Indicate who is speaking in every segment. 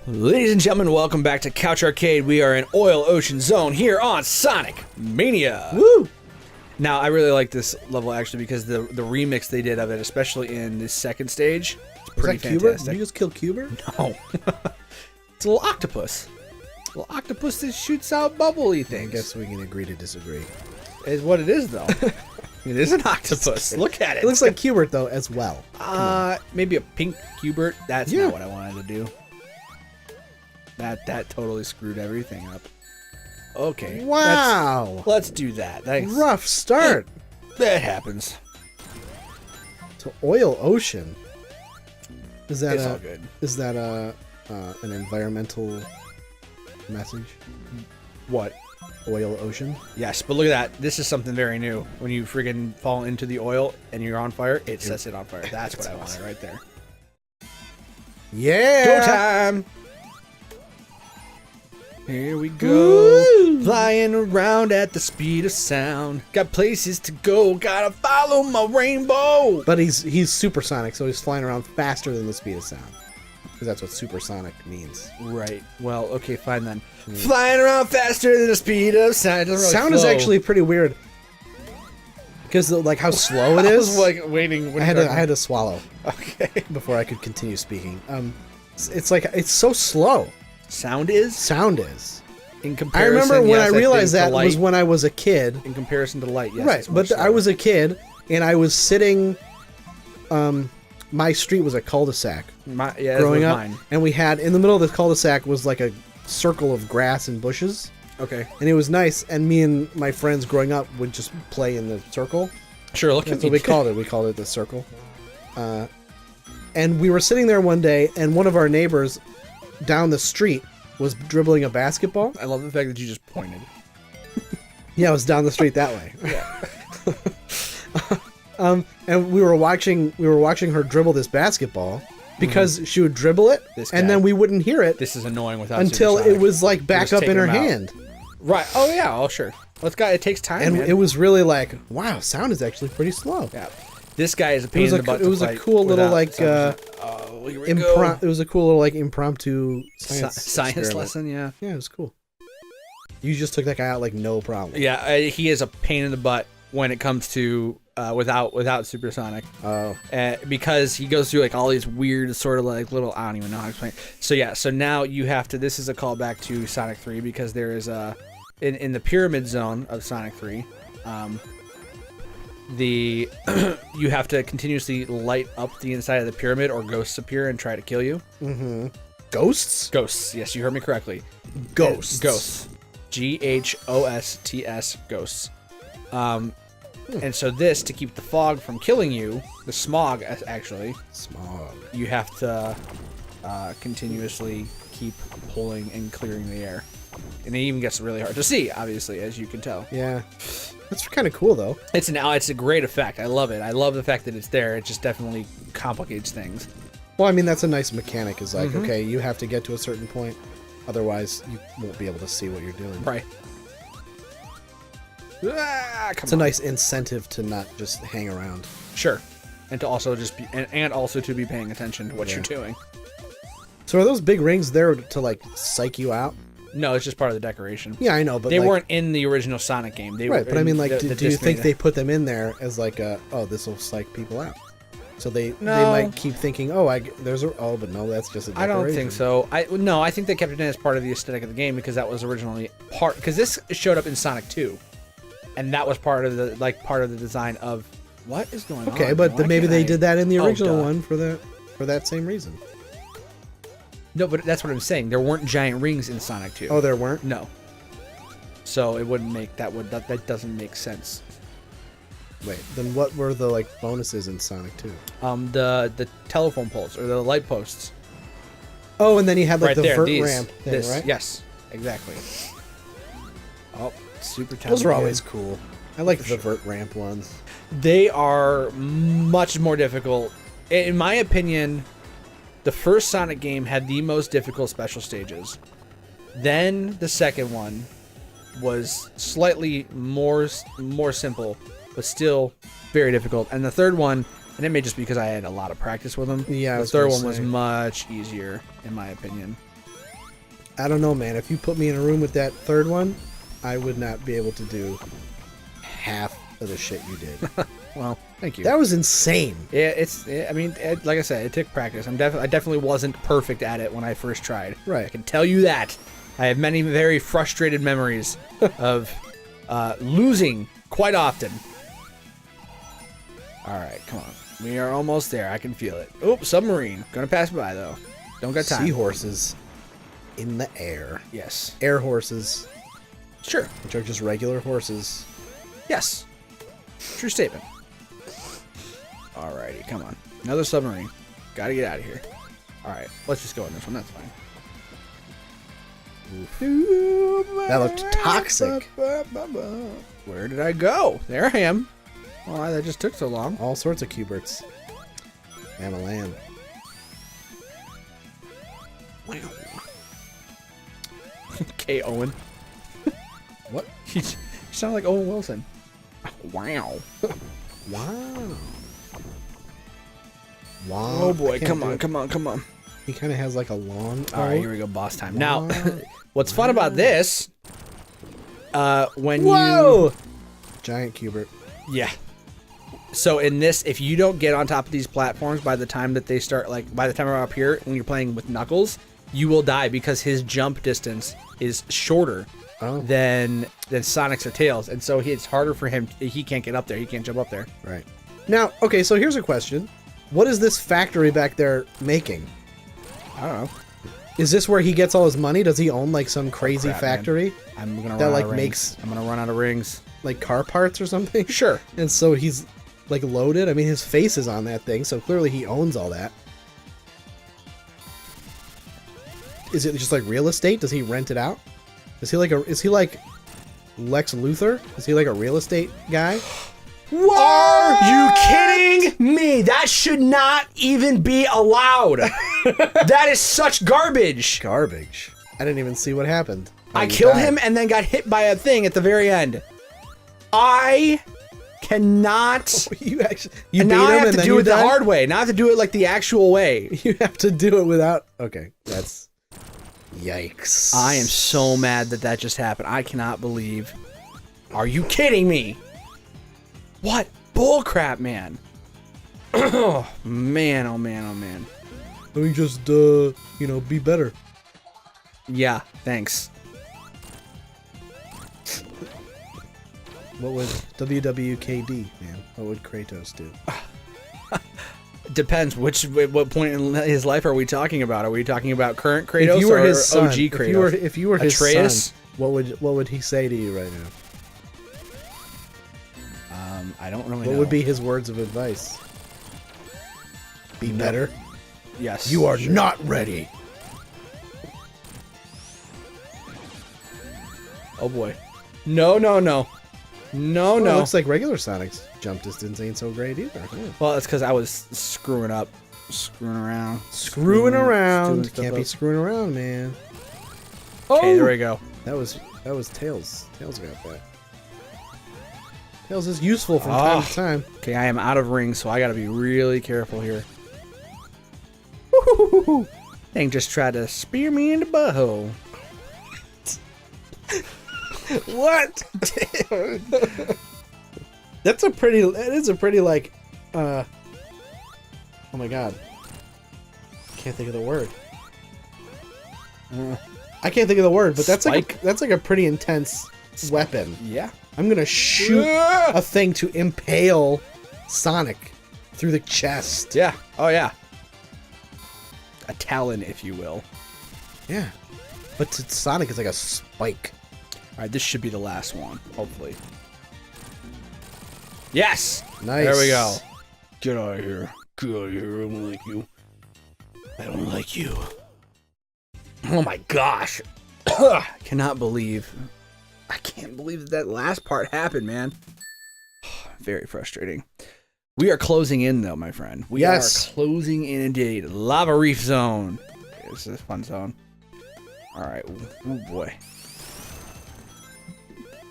Speaker 1: Ladies and gentlemen, welcome back to Couch Arcade. We are in Oil Ocean Zone here on Sonic Mania.
Speaker 2: Woo!
Speaker 1: Now, I really like this level actually because the remix they did of it, especially in this second stage, it's pretty fantastic.
Speaker 2: Did you just kill Cuber?
Speaker 1: No. It's a little octopus. A little octopus that shoots out bubbly things.
Speaker 2: I guess we can agree to disagree.
Speaker 1: Is what it is, though. It is an octopus. Look at it.
Speaker 2: It looks like Cubert, though, as well.
Speaker 1: Maybe a pink Cubert. That's not what I wanted to do. That totally screwed everything up. Okay.
Speaker 2: Wow.
Speaker 1: Let's do that. Thanks.
Speaker 2: Rough start.
Speaker 1: That happens.
Speaker 2: To Oil Ocean. Is that
Speaker 1: It's all good.
Speaker 2: Is that an environmental message?
Speaker 1: What?
Speaker 2: Oil Ocean?
Speaker 1: Yes, but look at that. This is something very new. When you friggin' fall into the oil and you're on fire, it sets it on fire. That's what I wanted right there.
Speaker 2: Yeah.
Speaker 1: Go time. Here we go.
Speaker 2: Woo!
Speaker 1: Flying around at the speed of sound. Got places to go. Gotta follow my rainbow.
Speaker 2: But he's supersonic, so he's flying around faster than the speed of sound. Because that's what supersonic means.
Speaker 1: Right. Well, okay, fine then. Flying around faster than the speed of sound. It doesn't really
Speaker 2: Sound is
Speaker 1: flow.
Speaker 2: actually pretty weird. Because like how slow it is.
Speaker 1: I was like waiting.
Speaker 2: I had to swallow.
Speaker 1: Okay.
Speaker 2: Before I could continue speaking. It's like it's so slow.
Speaker 1: Sound is?
Speaker 2: Sound is.
Speaker 1: In
Speaker 2: I
Speaker 1: comparison,
Speaker 2: remember when
Speaker 1: yes,
Speaker 2: I realized
Speaker 1: think
Speaker 2: that
Speaker 1: to light,
Speaker 2: was when I was a kid.
Speaker 1: in comparison to light, yes.
Speaker 2: Right,
Speaker 1: it's much
Speaker 2: but I
Speaker 1: slower.
Speaker 2: was a kid and I was sitting. My street was a cul-de-sac growing up,
Speaker 1: mine.
Speaker 2: and we had in the middle of the cul-de-sac was like a circle of grass and bushes,
Speaker 1: Okay.
Speaker 2: and it was nice. And me and my friends growing up would just play in the circle.
Speaker 1: Sure, look
Speaker 2: That's
Speaker 1: at
Speaker 2: what
Speaker 1: me.
Speaker 2: we called it. We called it the circle. And we were sitting there one day, and one of our neighbors down the street was dribbling a basketball.
Speaker 1: I love the fact that you just pointed.
Speaker 2: Yeah, it was down the street that way. And we were watching her dribble this basketball because she would dribble it,
Speaker 1: This guy.
Speaker 2: and then we wouldn't hear it
Speaker 1: This is annoying without
Speaker 2: until it
Speaker 1: supersonic.
Speaker 2: was like back
Speaker 1: just
Speaker 2: up in
Speaker 1: taking
Speaker 2: her
Speaker 1: them out.
Speaker 2: hand.
Speaker 1: Right. Oh yeah. Oh sure. Let's go. It takes time.
Speaker 2: And
Speaker 1: man.
Speaker 2: it was really like, wow, sound is actually pretty slow.
Speaker 1: Yeah. This guy is a pain in the butt.
Speaker 2: It was
Speaker 1: to
Speaker 2: a
Speaker 1: fight
Speaker 2: cool little
Speaker 1: without
Speaker 2: like
Speaker 1: oh, here we go.
Speaker 2: it was a cool little like impromptu
Speaker 1: Science
Speaker 2: experiment.
Speaker 1: lesson. Yeah.
Speaker 2: Yeah, it was cool. You just took that guy out like no problem.
Speaker 1: Yeah. He is a pain in the butt when it comes to without supersonic.
Speaker 2: Oh.
Speaker 1: Because he goes through like all these weird sort of like little, I don't even know how to explain it. So yeah, so now you have to, this is a callback to Sonic 3 because there is a, in the pyramid zone of Sonic 3, you have to continuously light up the inside of the pyramid or ghosts appear and try to kill you.
Speaker 2: Mm-hmm. Ghosts?
Speaker 1: Ghosts, yes, you heard me correctly.
Speaker 2: Ghosts.
Speaker 1: Ghosts. Ghosts. Ghosts. And so this, to keep the fog from killing you, the smog actually,
Speaker 2: Smog.
Speaker 1: you have to continuously keep pulling and clearing the air. And it even gets really hard to see, obviously, as you can tell.
Speaker 2: Yeah. That's kind of cool though.
Speaker 1: It's a great effect. I love it. I love the fact that it's there. It just definitely complicates things.
Speaker 2: Well, I mean, that's a nice mechanic. Is like, okay, you have to get to a certain point, otherwise you won't be able to see what you're doing.
Speaker 1: Right.
Speaker 2: It's a nice incentive to not just hang around.
Speaker 1: Sure. And to also just be, and also to be paying attention to what you're doing.
Speaker 2: So are those big rings there to like psych you out?
Speaker 1: No, it's just part of the decoration.
Speaker 2: Yeah, I know, but
Speaker 1: they
Speaker 2: like,
Speaker 1: weren't in the original Sonic game. They
Speaker 2: right.
Speaker 1: were
Speaker 2: But I mean, like,
Speaker 1: the
Speaker 2: do you
Speaker 1: Disney-
Speaker 2: think they put them in there as like a, oh, this will psych people out? So they
Speaker 1: No.
Speaker 2: might keep thinking, oh, but no, that's just a decoration.
Speaker 1: I don't think so. I think they kept it in as part of the aesthetic of the game because that was originally because this showed up in Sonic 2, and that was part of the design of what is going on.
Speaker 2: Okay, but
Speaker 1: Why
Speaker 2: maybe
Speaker 1: can't
Speaker 2: they
Speaker 1: I-
Speaker 2: did that in the
Speaker 1: Oh,
Speaker 2: original
Speaker 1: duh.
Speaker 2: one for that same reason.
Speaker 1: No, but that's what I'm saying. There weren't giant rings in Sonic 2.
Speaker 2: Oh, there weren't?
Speaker 1: No. So it wouldn't make that doesn't make sense.
Speaker 2: Wait, then what were the like bonuses in Sonic 2?
Speaker 1: The telephone poles or the light posts.
Speaker 2: Oh, and then you had like
Speaker 1: Right
Speaker 2: the
Speaker 1: there,
Speaker 2: vert
Speaker 1: these.
Speaker 2: ramp thing,
Speaker 1: This,
Speaker 2: right?
Speaker 1: yes, exactly. Oh, super talented.
Speaker 2: Those were always cool. I like the vert ramp ones.
Speaker 1: They are much more difficult. In my opinion, the first Sonic game had the most difficult special stages. Then the second one was slightly more simple, but still very difficult. And the third one And it may just be because I had a lot of practice with them.
Speaker 2: Yeah,
Speaker 1: the third one was much easier, in my opinion.
Speaker 2: I don't know, man. If you put me in a room with that third one, I would not be able to do half of the shit you did.
Speaker 1: Well, thank you.
Speaker 2: That was insane.
Speaker 1: Yeah, I mean, like I said, it took practice. I definitely wasn't perfect at it when I first tried.
Speaker 2: Right.
Speaker 1: I can tell you that. I have many very frustrated memories of losing quite often. All right, come on. We are almost there. I can feel it. Oops, submarine. Gonna pass by, though. Don't got time.
Speaker 2: Seahorses in the air.
Speaker 1: Yes.
Speaker 2: Air horses.
Speaker 1: Sure.
Speaker 2: Which are just regular horses.
Speaker 1: Yes. True statement. Alrighty, come on. Another submarine. Gotta get out of here. Alright, let's just go in this one. That's fine.
Speaker 2: That looked toxic.
Speaker 1: Where did I go? There I am. Why, that just took so long.
Speaker 2: All sorts of cuberts. And a land.
Speaker 1: Wow. Okay, Owen.
Speaker 2: What?
Speaker 1: You sound like Owen Wilson. Wow.
Speaker 2: Wow. Wow.
Speaker 1: Oh boy, come on.
Speaker 2: He kind of has like a long.
Speaker 1: Alright, here we go, boss time. Now, what's fun about this, when you...
Speaker 2: Giant cubert.
Speaker 1: Yeah. So in this, if you don't get on top of these platforms by the time that they start, like, by the time we're up here, when you're playing with Knuckles, you will die because his jump distance is shorter than Sonic's or Tails. And so it's harder for him. He can't get up there. He can't jump up there.
Speaker 2: Right. Now, okay, so here's a question. What is this factory back there making?
Speaker 1: I don't know.
Speaker 2: Is this where he gets all his money? Does he own like some crazy factory?
Speaker 1: I'm gonna
Speaker 2: that
Speaker 1: run
Speaker 2: like
Speaker 1: out of
Speaker 2: makes
Speaker 1: rings. I'm gonna run out of rings.
Speaker 2: Like car parts or something?
Speaker 1: Sure.
Speaker 2: And so he's like loaded. I mean, his face is on that thing, so clearly he owns all that. Is it just like real estate? Does he rent it out? Is he like Lex Luthor? Is he like a real estate guy?
Speaker 1: What? Are you kidding me? That should not even be allowed. That is such garbage.
Speaker 2: Garbage. I didn't even see what happened.
Speaker 1: I killed him and then got hit by a thing at the very end. I cannot.
Speaker 2: You beat
Speaker 1: now I
Speaker 2: him
Speaker 1: have
Speaker 2: and
Speaker 1: to
Speaker 2: then
Speaker 1: do
Speaker 2: you
Speaker 1: it the
Speaker 2: died?
Speaker 1: hard way. Now I have to do it like the actual way.
Speaker 2: You have to do it without. Okay, that's. Yikes.
Speaker 1: I am so mad that just happened. I cannot believe. Are you kidding me? What bullcrap, man. Oh, man, oh, man, oh, man.
Speaker 2: Let me just, be better.
Speaker 1: Yeah, thanks.
Speaker 2: What would WWKD, man? What would Kratos do?
Speaker 1: Depends. What point in his life are we talking about? Are we talking about current Kratos
Speaker 2: if you were
Speaker 1: or
Speaker 2: his son,
Speaker 1: OG Kratos?
Speaker 2: If you were his
Speaker 1: Atreus?
Speaker 2: son, what would he say to you right now?
Speaker 1: I don't really know.
Speaker 2: What would be his words of advice? Be better?
Speaker 1: Yes.
Speaker 2: You are not ready.
Speaker 1: Oh boy. No.
Speaker 2: Well, it looks like regular Sonic's jump distance ain't so great either. Yeah.
Speaker 1: Well, it's because I was screwing up. Screwing around.
Speaker 2: Can't be screwing around, man.
Speaker 1: Okay, there we go.
Speaker 2: That was Tails. Tails got that. Tails is useful from time to time.
Speaker 1: Okay, I am out of rings, so I gotta be really careful here. Thing just tried to spear me in the butthole.
Speaker 2: What? That is a pretty like, oh my god. Can't think of the word. I can't think of the word, but that's like a pretty intense weapon.
Speaker 1: Yeah.
Speaker 2: I'm gonna shoot a thing to impale Sonic through the chest.
Speaker 1: Yeah. Oh yeah. A talon, if you will.
Speaker 2: Yeah. But Sonic is like a spike.
Speaker 1: Alright, this should be the last one, hopefully. Yes!
Speaker 2: Nice.
Speaker 1: There we go. Get out of here. Get out of here. I don't like you. I don't like you. Oh my gosh. I cannot believe. I can't believe that last part happened, man. Very frustrating. We are closing in, though, my friend. We are closing in indeed. Lava Reef Zone. This is a fun zone. All right. Oh, boy.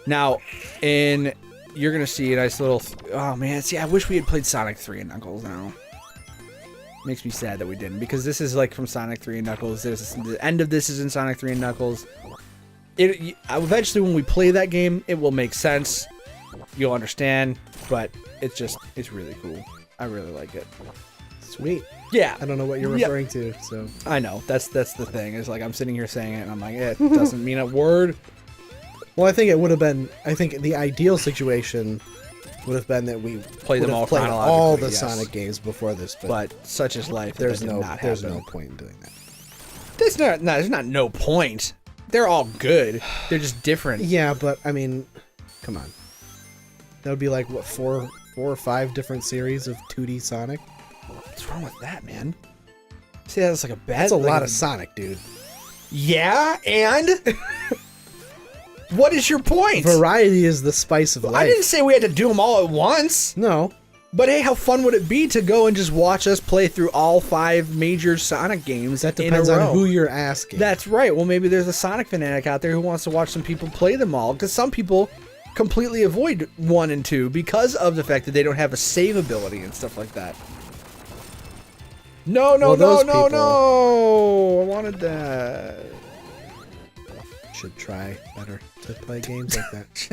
Speaker 1: Now, in you're gonna see a nice little. Oh man, see, I wish we had played Sonic 3 and Knuckles now. Makes me sad that we didn't, because this is like from Sonic 3 and Knuckles. The end of this is in Sonic 3 and Knuckles. Eventually, when we play that game, it will make sense. You'll understand, but it's really cool. I really like it.
Speaker 2: Sweet.
Speaker 1: Yeah.
Speaker 2: I don't know what you're referring to, so.
Speaker 1: I know. That's the thing. Is like I'm sitting here saying it, and I'm like, it doesn't mean a word.
Speaker 2: Well, I think it would have been. I think the ideal situation would have been that we
Speaker 1: Play them all
Speaker 2: played
Speaker 1: chronologically,
Speaker 2: all the
Speaker 1: yes.
Speaker 2: Sonic games before this.
Speaker 1: But such is life.
Speaker 2: there's
Speaker 1: that
Speaker 2: no
Speaker 1: not
Speaker 2: there's
Speaker 1: happen.
Speaker 2: no point in doing that.
Speaker 1: There's not no point. They're all good. They're just different.
Speaker 2: Yeah, but I mean, come on. That would be like what four or five different series of 2D Sonic.
Speaker 1: What's wrong with that, man? See, that's like a bad.
Speaker 2: That's a lot of Sonic, dude.
Speaker 1: Yeah, and what is your point?
Speaker 2: Variety is the spice of life.
Speaker 1: I didn't say we had to do them all at once.
Speaker 2: No.
Speaker 1: But hey, how fun would it be to go and just watch us play through all 5 major Sonic games
Speaker 2: That depends
Speaker 1: in a row?
Speaker 2: on who you're asking.
Speaker 1: That's right. Well, maybe there's a Sonic fanatic out there who wants to watch some people play them all, because some people completely avoid 1 and 2 because of the fact that they don't have a save ability and stuff like that. No,
Speaker 2: Well, those
Speaker 1: no,
Speaker 2: people-
Speaker 1: no! I wanted that.
Speaker 2: Should try better to play games like that.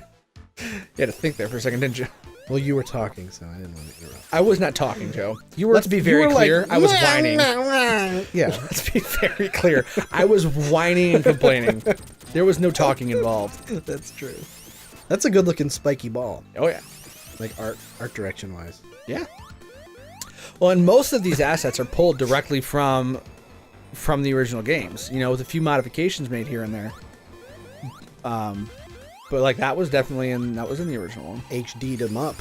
Speaker 1: You had to think there for a second, didn't you?
Speaker 2: Well, you were talking, so I didn't want to interrupt.
Speaker 1: I was not talking, Joe.
Speaker 2: You were.
Speaker 1: Let's be very clear. I was whining.
Speaker 2: Yeah.
Speaker 1: Let's be very clear. I was whining and complaining. There was no talking involved.
Speaker 2: That's true. That's a good-looking spiky ball,
Speaker 1: Oh yeah.
Speaker 2: like art direction-wise.
Speaker 1: Yeah. Well, and most of these assets are pulled directly from the original games, you know, with a few modifications made here and there. But like that was definitely in the original one.
Speaker 2: HD'd them up.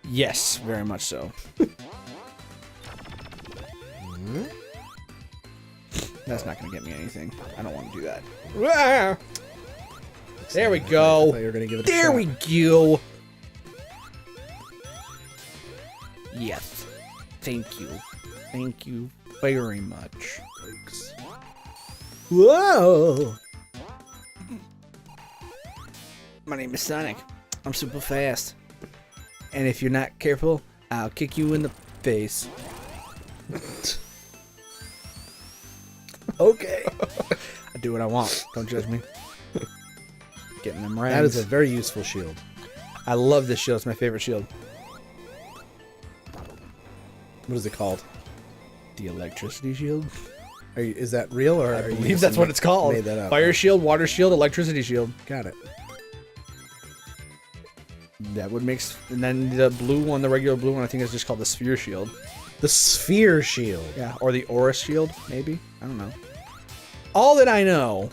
Speaker 1: Yes, very much so. That's not going to get me anything. I don't want to do that. Ah! There we
Speaker 2: I
Speaker 1: go.
Speaker 2: thought you were gonna give it a
Speaker 1: There
Speaker 2: shot.
Speaker 1: we go. Yes. Thank you. Thank you very much.
Speaker 2: Thanks. Whoa!
Speaker 1: My name is Sonic. I'm super fast. And if you're not careful, I'll kick you in the face.
Speaker 2: Okay.
Speaker 1: I do what I want. Don't judge me. Getting them right.
Speaker 2: That is a very useful shield.
Speaker 1: I love this shield. It's my favorite shield.
Speaker 2: What is it called?
Speaker 1: The electricity shield.
Speaker 2: Is that real or?
Speaker 1: I
Speaker 2: are you
Speaker 1: believe
Speaker 2: just
Speaker 1: that's what it's called.
Speaker 2: Made that up.
Speaker 1: Fire shield, water shield, electricity shield.
Speaker 2: Got it.
Speaker 1: That would make. And then the blue one, the regular blue one, I think is just called the sphere shield.
Speaker 2: The sphere shield.
Speaker 1: Yeah, or the Aura shield, maybe. I don't know. All that I know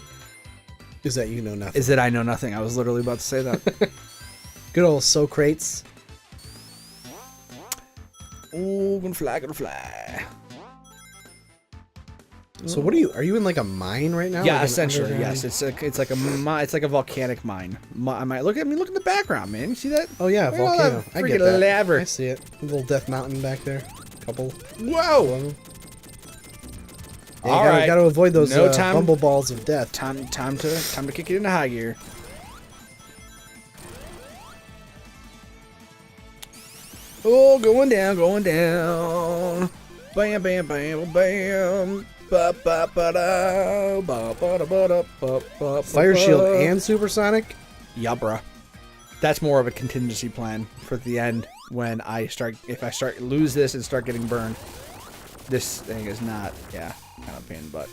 Speaker 2: Is that you know nothing?
Speaker 1: is that I know nothing. I was literally about to say that.
Speaker 2: Good old Socrates.
Speaker 1: Ooh, gonna fly.
Speaker 2: So what are you? Are you in like a mine right now?
Speaker 1: Yeah,
Speaker 2: Like an
Speaker 1: essentially,
Speaker 2: underground-
Speaker 1: yes. It's like a volcanic mine. I might look in the background, man. You see that?
Speaker 2: Oh yeah,
Speaker 1: Look at all
Speaker 2: volcano.
Speaker 1: that
Speaker 2: I get
Speaker 1: freaking
Speaker 2: that.
Speaker 1: laver.
Speaker 2: I see it. A little Death Mountain back there. Couple.
Speaker 1: Whoa!
Speaker 2: of them. Yeah,
Speaker 1: All
Speaker 2: you
Speaker 1: right.
Speaker 2: gotta avoid those
Speaker 1: No time-
Speaker 2: bumble balls of death.
Speaker 1: Time to kick it into high gear. Oh, going down. Bam, bam, bam, bam. Ba, ba, ba, da, ba, ba, da, ba, da, ba, ba,
Speaker 2: Fire
Speaker 1: ba.
Speaker 2: shield and supersonic.
Speaker 1: Yeah, bruh. That's more of a contingency plan for the end when if I lose this and start getting burned. This thing is not, kind of pain in the butt.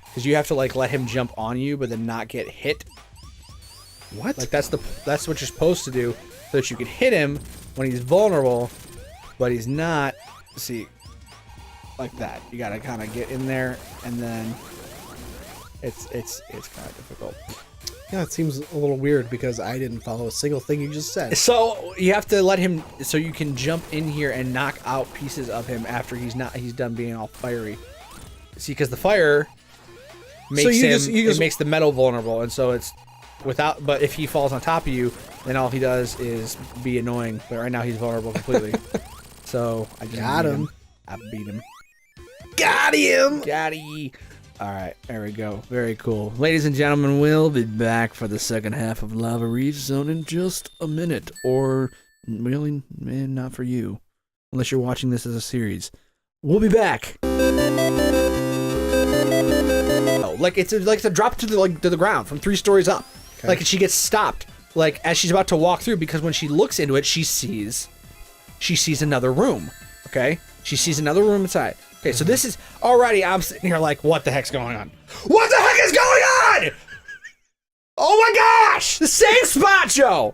Speaker 1: Because you have to like let him jump on you, but then not get hit.
Speaker 2: What?
Speaker 1: Like that's what you're supposed to do, so that you can hit him when he's vulnerable, but he's not. See, like that. You gotta kind of get in there, and then it's kind of difficult.
Speaker 2: Yeah, it seems a little weird because I didn't follow a single thing you just said.
Speaker 1: So you have to let him, so you can jump in here and knock out pieces of him after he's done being all fiery. See, because the fire makes it makes the metal vulnerable, and so it's without. But if he falls on top of you, then all he does is be annoying. But right now he's vulnerable completely. So I just
Speaker 2: Got
Speaker 1: beat
Speaker 2: him.
Speaker 1: I beat him.
Speaker 2: Got him.
Speaker 1: Got him. All right, there we go. Very cool. Ladies and gentlemen, we'll be back for the second half of Lava Reef Zone in just a minute. Or, really, not for you. Unless you're watching this as a series. We'll be back. Oh, like it's a drop to the ground from 3 stories up.
Speaker 2: Okay.
Speaker 1: Like she gets stopped. Like as she's about to walk through, because when she looks into it, she sees another room. Okay? She sees another room inside. Okay, so this is already, I'm sitting here like, what the heck's going on? What the heck is going on? Oh my gosh! The same spot, Joe!